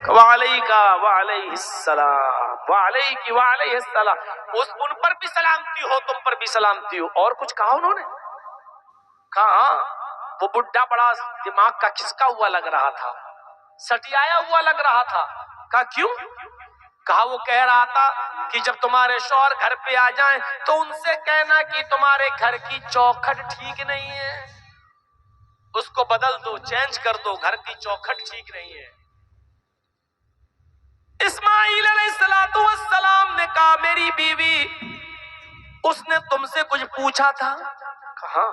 وعلیکا وعلیہ السلام وعلیکی وعلیہ السلام. ان پر بھی سلامتی ہو، تم پر بھی سلامتی ہو. اور کچھ کہا انہوں نے؟ کہا وہ بڈھا بڑا دماغ کا کھسکا ہوا لگ رہا تھا، سٹیایا ہوا لگ رہا تھا. کہا کیوں؟ کہا وہ کہہ رہا تھا کہ جب تمہارے شوہر گھر پہ آ جائیں تو ان سے کہنا کہ تمہارے گھر کی چوکھٹ ٹھیک نہیں ہے، اس کو بدل دو، چینج کر دو، گھر کی چوکھٹ ٹھیک نہیں ہے. اسماعیل علیہ السلام نے کہا میری بیوی، اس نے تم سے کچھ پوچھا تھا؟ کہاں؟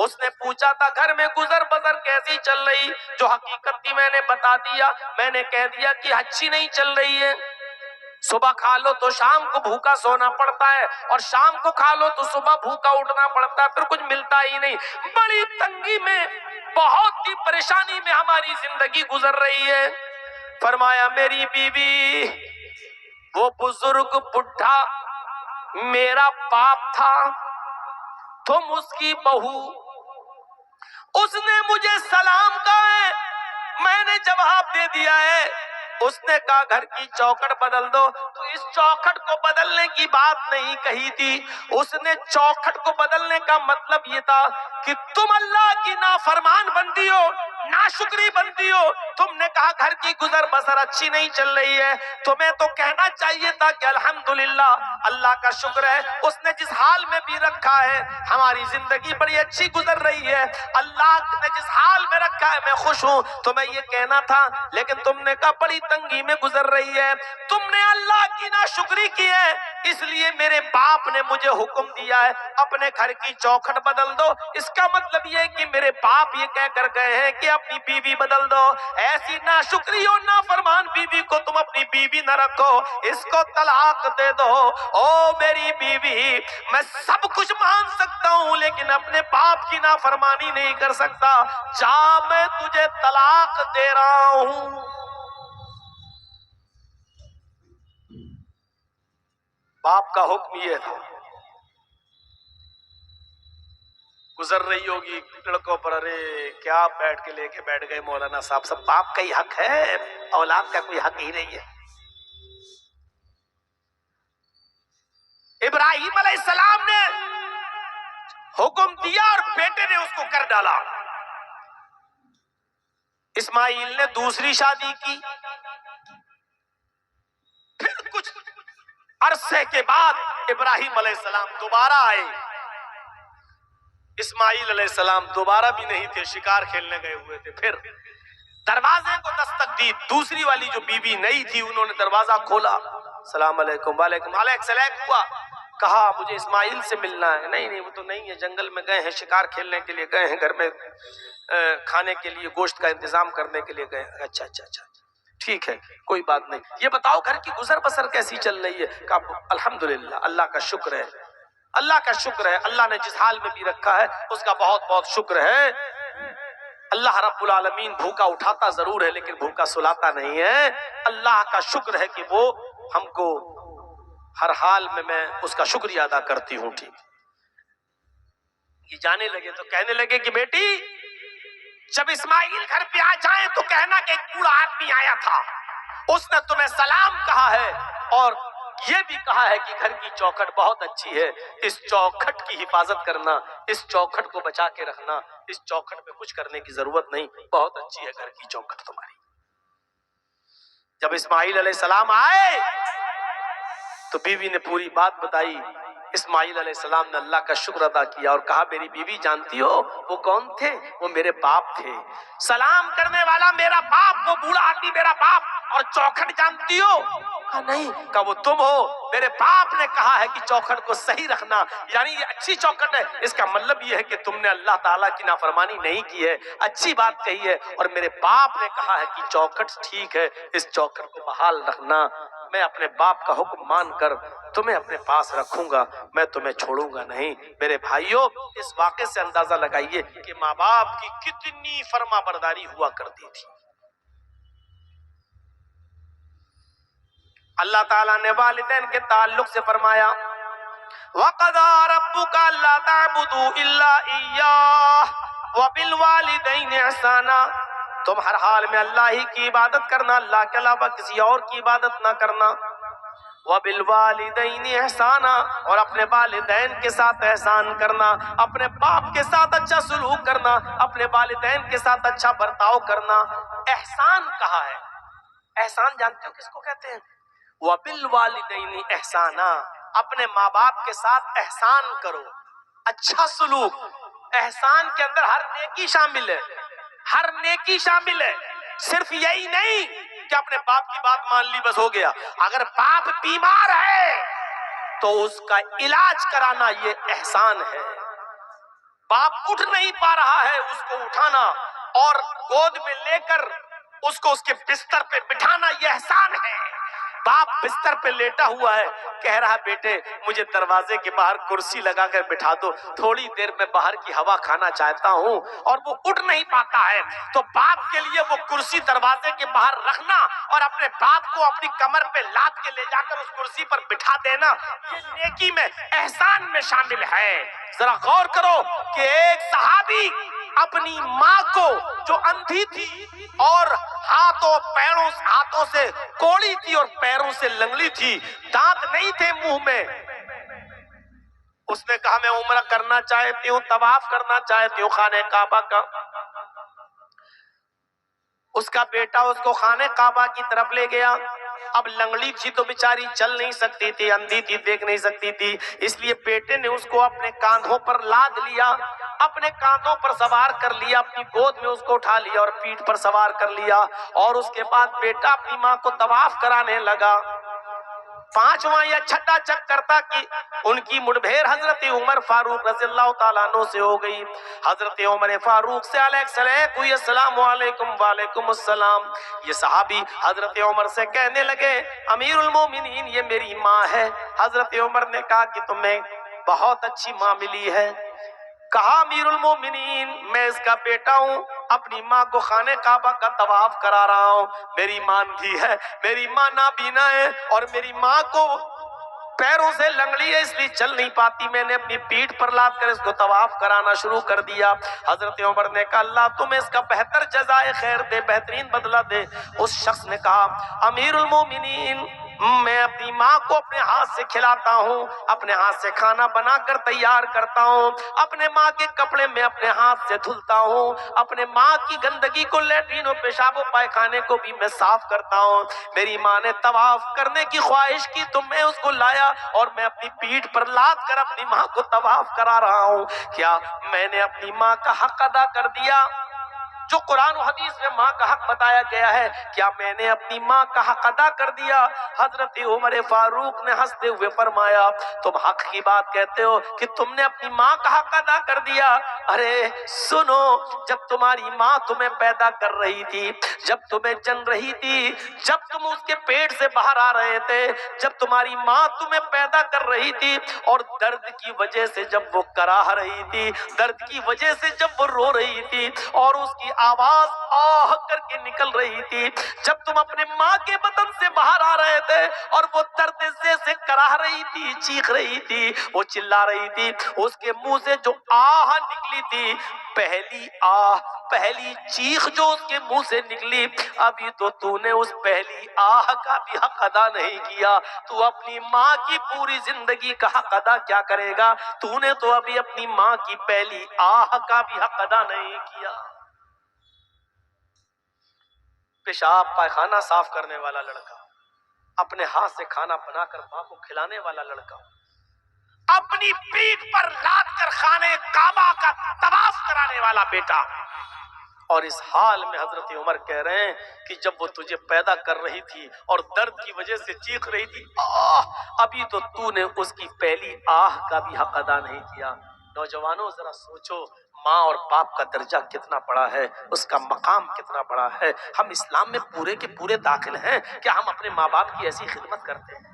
اس نے پوچھا تھا گھر میں گزر بسر کیسی چل رہی، جو حقیقت تھی میں نے بتا دیا. میں نے کہہ دیا کہ اچھی نہیں چل رہی ہے. صبح کھا لو تو شام کو بھوکا سونا پڑتا ہے، اور شام کو کھا لو تو صبح بھوکا اٹھنا پڑتا ہے، پھر کچھ ملتا ہی نہیں. بڑی تنگی میں، بہت ہی پریشانی میں ہماری زندگی گزر رہی ہے. فرمایا میری بیوی، وہ بزرگ بڈھا میرا باپ تھا، تم اس کی بہو. اس نے مجھے سلام کہا ہے، میں نے جواب دے دیا ہے. اس نے کہا گھر کی چوکھٹ بدل دو، تو اس چوکھٹ کو بدلنے کی بات نہیں کہی تھی. اس نے چوکھٹ کو بدلنے کا مطلب یہ تھا کہ تم اللہ کی نافرمان بندی ہو، ناشکری بندی ہو. تم نے کہا گھر کی گزر بسر اچھی نہیں چل رہی ہے، تمہیں تو کہنا چاہیے تھا کہ الحمدللہ، اللہ کا شکر ہے اس نے جس حال میں بھی رکھا ہے ہماری زندگی بڑی اچھی گزر رہی ہے. اللہ نے جس حال میں رکھا ہے میں خوش ہوں. تمہیں یہ کہنا تھا، لیکن تم نے کہا بڑی تنگی میں گزر رہی ہے. تم نے اللہ کی ناشکری کی ہے، اس لیے میرے باپ نے مجھے حکم دیا ہے اپنے گھر کی چوکھٹ بدل دو. اس کا مطلب یہ ہے کہ میرے باپ یہ کہہ کر گئے ہیں کہ اپنی بیوی بدل دو. ایسی ناشکری اور نافرمان بیوی کو تم اپنی بیوی نہ رکھو، اس کو طلاق دے دو. او میری بیوی، میں سب کچھ مان سکتا ہوں لیکن اپنے باپ کی نافرمانی نہیں کر سکتا. جا، میں تجھے طلاق دے رہا ہوں. باپ کا حکم یہ تھا. گزر رہی ہوگی لڑکوں پر، ارے کیا بیٹھ کے لے کے بیٹھ گئے مولانا صاحب، سب باپ کا ہی حق ہے، اولاد کا کوئی حق ہی نہیں ہے. ابراہیم علیہ السلام نے حکم دیا اور بیٹے نے اس کو کر ڈالا. اسماعیل نے دوسری شادی کی. پھر کچھ عرصے کے بعد ابراہیم علیہ السلام دوبارہ آئے. اسماعیل علیہ السلام دوبارہ بھی نہیں تھے، شکار کھیلنے گئے ہوئے تھے. پھر دروازے کو دستک دی. دوسری والی جو بیوی نئی تھی، انہوں نے دروازہ کھولا. السلام علیکم. وعلیکم السلام ہوا. کہا مجھے اسماعیل سے ملنا ہے. نہیں نہیں، وہ تو نہیں ہے، جنگل میں گئے ہیں، شکار کھیلنے کے لیے گئے ہیں، گھر میں کھانے کے لیے گوشت کا انتظام کرنے کے لیے گئے ہیں. اچھا اچھا اچھا، ٹھیک ہے، کوئی بات نہیں. یہ بتاؤ گھر کی گزر بسر کیسی چل رہی ہے؟ کہا الحمدللہ، اللہ کا شکر ہے، اللہ کا شکر ہے. اللہ نے جس حال میں بھی رکھا ہے اس کا بہت بہت شکر ہے. اللہ رب العالمین بھوکا اٹھاتا ضرور ہے لیکن بھوکا سلاتا نہیں ہے. اللہ کا شکر ہے کہ وہ ہم کو ہر حال میں اس کا شکریہ ادا کرتی ہوں. ٹھیک. یہ جانے لگے تو کہنے لگے کہ بیٹی، جب اسماعیل گھر پہ آ جائیں تو کہنا کہ ایک بوڑھا آدمی آیا تھا، اس نے تمہیں سلام کہا ہے اور یہ بھی کہا ہے کہ گھر کی چوکھٹ بہت اچھی ہے. اس چوکھٹ کی حفاظت کرنا، اس چوکھٹ کو بچا کے رکھنا، اس چوکھٹ میں کچھ کرنے کی ضرورت نہیں، بہت اچھی ہے گھر کی چوکھٹ تمہاری. جب اسماعیل علیہ السلام آئے تو بیوی نے پوری بات بتائی. اسماعیل علیہ السلام نے اللہ کا شکر ادا کیا اور کہا میری بیوی جانتی ہو وہ کون تھے؟ وہ میرے باپ تھے. سلام کرنے والا میرا باپ، وہ بوڑھا آدمی میرا باپ. اور چوکھٹ جانتی ہو؟ کہا نہیں. کہا وہ تم ہو. میرے باپ نے کہا ہے کہ چوکھٹ کو صحیح رکھنا، یعنی یہ اچھی چوکھٹ ہے. اس کا مطلب یہ ہے کہ تم نے اللہ تعالیٰ کی نافرمانی نہیں کی ہے، اچھی بات کہی ہے. اور میرے باپ نے کہا ہے کہ چوکھٹ ٹھیک ہے، اس چوکھٹ کو بحال رکھنا. میں اپنے باپ کا حکم مان کر تمہیں اپنے پاس رکھوں گا، میں تمہیں چھوڑوں گا نہیں. میرے بھائیوں، اس واقعے سے اندازہ لگائیے کہ ماں باپ کی کتنی فرما برداری ہوا کرتی تھی. اللہ تعالیٰ نے والدین کے تعلق سے فرمایا وَقَضَىٰ رَبُّكَ أَلَّا تَعْبُدُوا إِلَّا إِيَّاهُ وَبِالْوَالِدَيْنِ إِحْسَانًا. تم ہر حال میں اللہ ہی کی عبادت کرنا، اللہ کے علاوہ کسی اور کی عبادت نہ کرنا۔ وَبِالْوَالِدَيْنِ احسانا، اور اپنے والدین کے ساتھ احسان کرنا، اپنے باپ کے ساتھ اچھا سلوک کرنا، اپنے والدین کے ساتھ اچھا برتاؤ کرنا۔ احسان کہا ہے، احسان جانتے ہو کس کو کہتے ہیں؟ وَبِالْوَالِدَيْنِ احسانا، اپنے ماں باپ کے ساتھ احسان کرو، اچھا سلوک۔ احسان کے اندر ہر نیکی شامل ہے، ہر نیکی شامل ہے، صرف یہی نہیں کہ اپنے باپ کی بات مان لی بس ہو گیا۔ اگر باپ بیمار ہے تو اس کا علاج کرانا یہ احسان ہے۔ باپ اٹھ نہیں پا رہا ہے، اس کو اٹھانا اور گود میں لے کر اس کو اس کے بستر پہ بٹھانا یہ احسان ہے۔ باپ بستر پہ لیٹا ہوا ہے، کہہ رہا بیٹے مجھے دروازے کے باہر کرسی لگا کر بٹھا دو، تھوڑی دیر میں باہر کی ہوا کھانا چاہتا ہوں، اور وہ اٹھ نہیں پاتا ہے تو باپ کے لیے وہ کرسی دروازے کے باہر رکھنا اور اپنے باپ کو اپنی کمر پہ لاد کے لے جا کر اس کرسی پر بٹھا دینا یہ نیکی میں، احسان میں شامل ہے۔ ذرا غور کرو کہ ایک صحابی اپنی ماں کو جو اندھی تھی اور ہاتھوں سے کوڑی تھی اور پیروں سے لنگڑی تھی، دانت نہیں تھے منہ میں، اس نے کہا میں عمرہ کرنا چاہتی ہوں، طواف کرنا چاہتی ہوں خانہ کعبہ کا۔ اس کا بیٹا اس کو خانہ کعبہ کی طرف لے گیا۔ اب لنگڑی تھی تو بیچاری چل نہیں سکتی تھی، اندھی تھی دیکھ نہیں سکتی تھی، اس لیے بیٹے نے اس کو اپنے کاندھوں پر لاد لیا، اپنے کاندھوں پر سوار کر لیا، اپنی گود میں اس کو اٹھا لیا اور پیٹھ پر سوار کر لیا، اور اس کے بعد بیٹا اپنی ماں کو طواف کرانے لگا۔ پانچواں یا چھٹا چکر تھا کہ ان کی مڈبھیر حضرت عمر فاروق رضی اللہ تعالیٰ عنہ سے ہو گئی۔ حضرت عمر فاروق سے علیہ السلام ہوئی، السلام علیکم، وعلیکم السلام۔ یہ صحابی حضرت عمر سے کہنے لگے امیر المومنین یہ میری ماں ہے۔ حضرت عمر نے کہا کہ تمہیں بہت اچھی ماں ملی ہے۔ کہا امیر المومنین میں اس کا بیٹا ہوں، اپنی ماں کو خانہ کعبہ کا طواف کرا رہا ہوں، میری ماں اندھی ہے، میری ماں نابینا ہے، اور میری ماں کو پیروں سے لنگڑی ہے اس لیے چل نہیں پاتی، میں نے اپنی پیٹھ پر لاد کر اس کو طواف کرانا شروع کر دیا۔ حضرت عمر نے کہا اللہ تمہیں اس کا بہتر جزائے خیر دے، بہترین بدلہ دے۔ اس شخص نے کہا امیر المومنین میں اپنی ماں کو اپنے ہاتھ سے کھلاتا ہوں، اپنے ہاتھ سے کھانا بنا کر تیار کرتا ہوں، اپنے ماں کے کپڑے میں اپنے ہاتھ سے دھلتا ہوں، اپنے ماں کی گندگی کو لیٹرین و پیشاب و پائخانے کو بھی میں صاف کرتا ہوں۔ میری ماں نے طواف کرنے کی خواہش کی تو میں اس کو لایا اور میں اپنی پیٹھ پر لاد کر اپنی ماں کو طواف کرا رہا ہوں۔ کیا میں نے اپنی ماں کا حق ادا کر دیا جو قرآن و حدیث میں ماں کا حق بتایا گیا ہے؟ کیا میں نے اپنی ماں کا حق ادا کر دیا؟ حضرت عمر فاروق نے ہنستے ہوئے فرمایا تم حق کی بات کہتے ہو کہ تم نے اپنی ماں کا حق ادا کر دیا؟ ارے سنو، جب تمہاری ماں تمہیں پیدا کر رہی تھی، جب تمہیں جن رہی تھی، جب تم اس کے پیٹ سے باہر آ رہے تھے، جب تمہاری ماں تمہیں پیدا کر رہی تھی اور درد کی وجہ سے جب وہ کراہ رہی تھی، درد کی وجہ سے جب وہ رو رہی تھی اور اس کی آواز آہ کر کے نکل رہی تھی، جب تم اپنے ماں کے بدن سے باہر آ رہے تھے اور وہ درد سے کراہ رہی تھی، چیخ رہی تھی، وہ چلا رہی تھی، اس کے منہ سے جو آہ نکلی تھی، پہلی آہ، پہلی چیخ جو اس کے منہ سے نکلی، ابھی تو نے اس پہلی آہ کا بھی حق ادا نہیں کیا، تو اپنی ماں کی پوری زندگی کا حق ادا کیا کرے گا؟ تو نے تو ابھی اپنی ماں کی پہلی آہ کا بھی حق ادا نہیں کیا۔ پیشاب پائخانہ صاف کرنے والا لڑکا، اپنے ہاتھ سے کھانا بنا کر ماں کو کھلانے والا لڑکا، اپنی پیٹھ پر لاد کر خانہ کعبہ کا طواف کرانے والا بیٹا، اور اس حال میں حضرت عمر کہہ رہے ہیں کہ جب وہ تجھے پیدا کر رہی تھی اور درد کی وجہ سے چیخ رہی تھی ابھی تو نے اس کی پہلی آہ کا بھی حق ادا نہیں کیا۔ نوجوانوں ذرا سوچو ماں اور باپ کا درجہ کتنا بڑا ہے، اس کا مقام کتنا بڑا ہے۔ ہم اسلام میں پورے کے پورے داخل ہیں، کیا ہم اپنے ماں باپ کی ایسی خدمت کرتے ہیں؟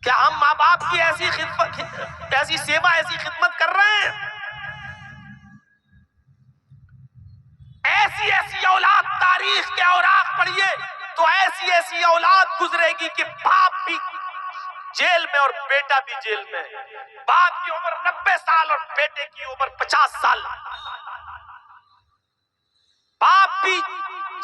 کیا ہم ماں باپ کی ایسی سیوا، ایسی خدمت کر رہے ہیں؟ ایسی اولاد، تاریخ کے اوراق پڑھیے تو ایسی اولاد گزرے گی کہ باپ بھی جیل میں اور بیٹا بھی جیل میں، باپ کی عمر 90 سال اور بیٹے کی عمر 50 سال۔ باپ بھی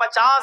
50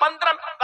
15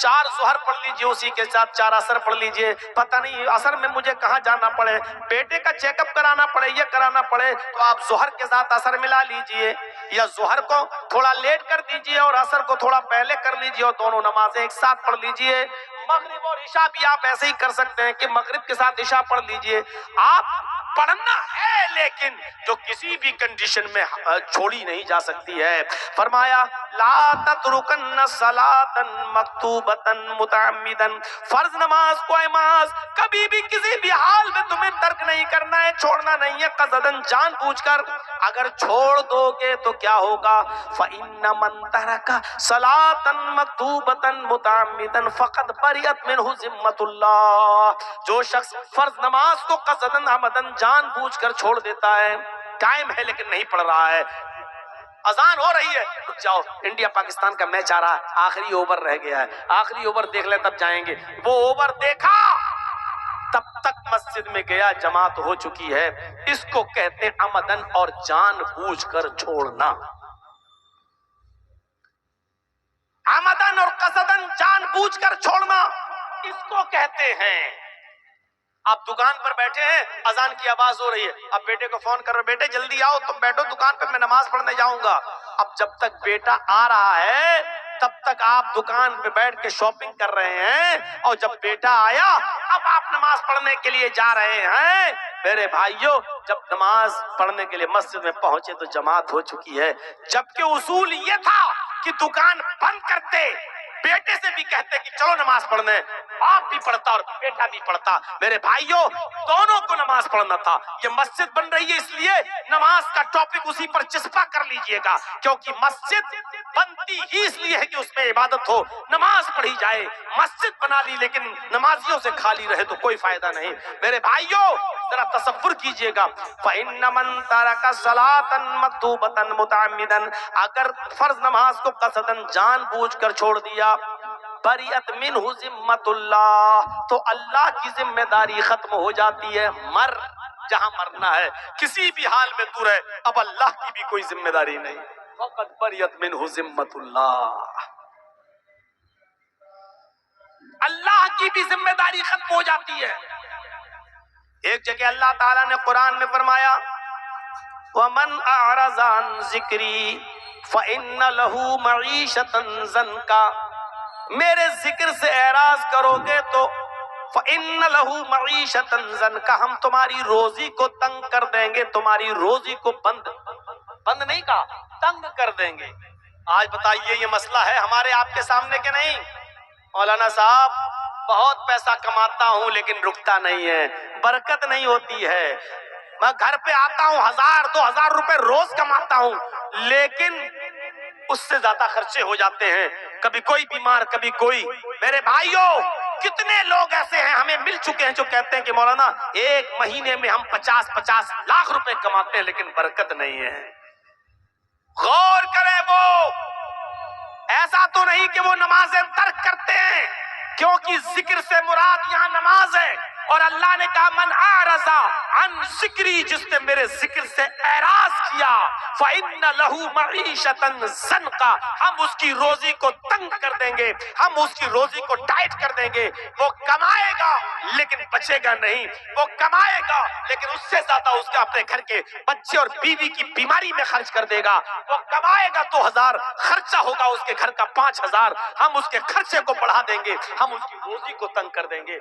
4 ظہر پڑھ لیجئے، اسی کے ساتھ 4 عصر پڑھ لیجئے، پتہ نہیں عصر میں مجھے کہاں جانا پڑے، بیٹے کا چیک اپ کرانا پڑے، یہ کرانا پڑے، تو آپ ظہر کے ساتھ عصر ملا لیجئے، یا ظہر کو تھوڑا لیٹ کر دیجئے اور عصر کو تھوڑا پہلے کر لیجئے اور دونوں نمازیں ایک ساتھ پڑھ لیجئے۔ مغرب اور عشاء بھی آپ ایسے ہی کر سکتے ہیں کہ مغرب کے ساتھ عشاء پڑھ لیجئے۔ آپ پڑھنا ہے لیکن جو کسی بھی کنڈیشن میں چھوڑی نہیں جا سکتی ہے۔ فرمایا لا تترکن صلاۃ مکتوبۃ متعمدا، فرض نماز کو نماز کبھی بھی کسی بھی حال میں تمہیں ترک نہیں کرنا ہے، چھوڑنا نہیں ہے، قصدن جان بوجھ کر۔ اگر چھوڑ دو گے تو کیا ہوگا؟ فإن من ترک صلاۃ مکتوبۃ متعمدا فقد بریت منہ ذمۃ اللہ، جو شخص فرض نماز کو قصدن عمدن جان بوجھ کر چھوڑ دیتا ہے، ٹائم ہے لیکن نہیں پڑھ رہا ہے، اذان ہو رہی ہے، رک جاؤ، انڈیا پاکستان کا میچ آ رہا ہے، آخری اوور رہ گیا ہے، آخری اوور دیکھ لیں تب جائیں گے، وہ اوور دیکھا تب تک مسجد میں گیا، جماعت ہو چکی ہے، اس کو کہتے ہیں عمدن اور جان بوجھ کر چھوڑنا۔ عمدن اور قصدن جان بوجھ کر چھوڑنا اس کو کہتے ہیں۔ آپ دکان پر بیٹھے ہیں، اذان کی آواز ہو رہی ہے، اب بیٹے کو فون کر رہے، بیٹے جلدی آؤ، تم بیٹھو دکان پہ، میں نماز پڑھنے جاؤں گا۔ اب جب تک بیٹا آ رہا ہے تب تک آپ دکان پہ بیٹھ کے شاپنگ کر رہے ہیں، اور جب بیٹا آیا اب آپ نماز پڑھنے کے لیے جا رہے ہیں۔ میرے بھائیوں، جب نماز پڑھنے کے لیے مسجد میں پہنچے تو جماعت ہو چکی ہے، جبکہ اصول یہ تھا کہ دکان بند کرتے، بیٹے سے بھی کہتے کہ چلو نماز پڑھنے، آپ بھی پڑھتا اور بیٹا بھی پڑھتا۔ میرے بھائیوں، دونوں کو نماز پڑھنا تھا۔ یہ مسجد بن رہی ہے اس لیے نماز کا ٹاپک اسی پر چسپا کر لیجئے گا، کیونکہ مسجد بنتی ہی اس لیے ہے کہ اس میں عبادت ہو، نماز پڑھی جائے۔ مسجد بنا لی لیکن نمازیوں سے خالی رہے تو کوئی فائدہ نہیں۔ میرے بھائیوں، ذرا تصور کیجئے گا، فَإِنَّ مَن تَرَكَ صَلَاةً مَكْتُوبَةً مُتَعَمِّدًا، اگر فرض نماز کو قصدن جان بوجھ کر چھوڑ دیا، بریت منہ ذمۃ اللہ، تو اللہ کی ذمہ داری ختم ہو جاتی ہے۔ مر جہاں مرنا ہے، کسی بھی حال میں تو رہے، اب اللہ کی بھی کوئی ذمہ داری نہیں، فقط بریت منہ ذمۃ اللہ، اللہ کی بھی ذمہ داری ختم ہو جاتی ہے۔ ایک جگہ اللہ تعالیٰ نے قرآن میں فرمایا وَمَنْ أَعْرَضَ عَنْ ذِكْرِي فَإِنَّ لَهُ مَعِيشَةً ضَنْكَ، میرے ذکر سے اعراض کرو گے تو فَإِنَّ لَهُ مَعِيشَةً ضَنْكَ، ہم تمہاری روزی کو تنگ کر دیں گے، تمہاری روزی کو بند نہیں کہا، تنگ کر دیں گے۔ آج بتائیے یہ مسئلہ ہے ہمارے آپ کے سامنے کہ نہیں؟ مولانا صاحب بہت پیسہ کماتا ہوں لیکن رکتا نہیں ہے، برکت نہیں ہوتی ہے، میں گھر پہ آتا ہوں 1000-2000 روپے روز کماتا ہوں لیکن اس سے زیادہ خرچے ہو جاتے ہیں، کبھی کوئی بیمار کبھی کوئی۔ میرے بھائیوں، کتنے لوگ ایسے ہیں ہمیں مل چکے ہیں جو کہتے ہیں کہ مولانا ایک مہینے میں ہم 50-50 لاکھ روپے کماتے ہیں لیکن برکت نہیں ہے۔ غور کریں، وہ ایسا تو نہیں کہ وہ نمازیں ترک کرتے ہیں، کیونکہ ذکر سے مراد یہاں نماز ہے، اور اللہ نے کہا من اعرض عن ذکری، جس نے میرے ذکر سے اعراض کیا فإن له معیشة ضنکا، ہم اس کی روزی کو تنگ کر دیں گے، ہم اس کی روزی کو ٹائٹ کر دیں گے۔ وہ کمائے گا لیکن بچے گا نہیں، وہ کمائے گا لیکن اس سے زیادہ اس کا اپنے گھر کے بچے اور بیوی کی بیماری میں خرچ کر دے گا۔ وہ کمائے گا 2000، خرچہ ہوگا اس کے گھر کا 5000، ہم اس کے خرچے کو بڑھا دیں گے، ہم اس کی روزی کو تنگ کر دیں گے۔